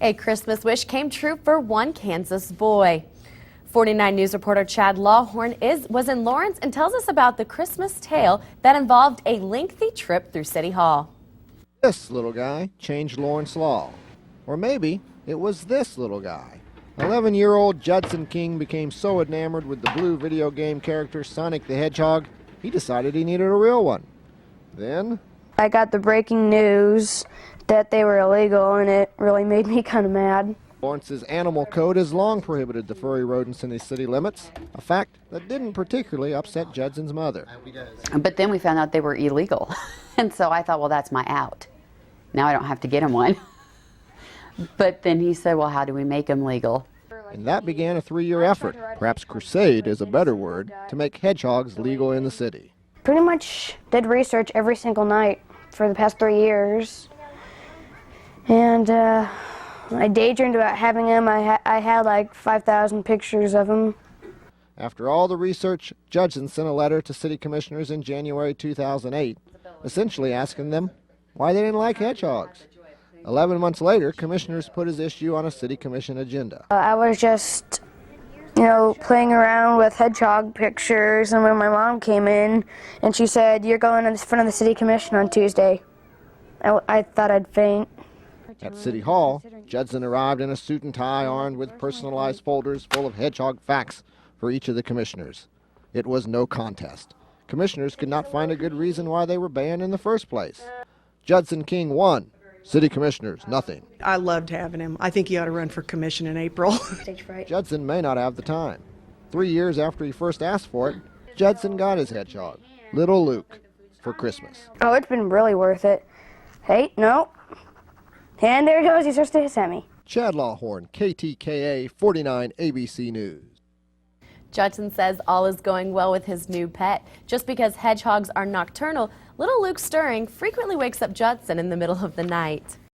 A Christmas wish came true for one Kansas boy. 49 News reporter Chad Lawhorn was in Lawrence and tells us about the Christmas tale that involved a lengthy trip through City Hall. This little guy changed Lawrence law. Or maybe it was this little guy. 11-year-old Judson King became so enamored with the blue video game character Sonic the Hedgehog, he decided he needed a real one. Then I got the breaking news that they were illegal, and it really made me kind of mad. Lawrence's animal code has long prohibited the furry rodents in the city limits, a fact that didn't particularly upset Judson's mother. But then we found out they were illegal, and so I thought, well, that's my out. Now I don't have to get him one. But then he said, well, how do we make them legal? And that began a 3-year effort, perhaps crusade is a better word, to make hedgehogs legal in the city. Pretty much did research every single night for the past 3 years. And I daydreamed about having him. I had like 5,000 pictures of him. After all the research, Judson sent a letter to city commissioners in January 2008, essentially asking them why they didn't like hedgehogs. 11 months later, commissioners put his issue on a city commission agenda. I was just, playing around with hedgehog pictures, and when my mom came in and she said, "You're going in front of the city commission on Tuesday," I thought I'd faint. At City Hall, Judson arrived in a suit and tie armed with personalized folders full of hedgehog facts for each of the commissioners. It was no contest. Commissioners could not find a good reason why they were banned in the first place. Judson King won. City commissioners, nothing. I loved having him. I think he ought to run for commission in April. Judson may not have the time. 3 years after he first asked for it, Judson got his hedgehog, Little Luke, for Christmas. Oh, it's been really worth it. Hey, no. And there he goes. He starts to hiss at me. Chad Lawhorn, KTKA 49 ABC News. Judson says all is going well with his new pet. Just because hedgehogs are nocturnal, little Luke Stirring frequently wakes up Judson in the middle of the night.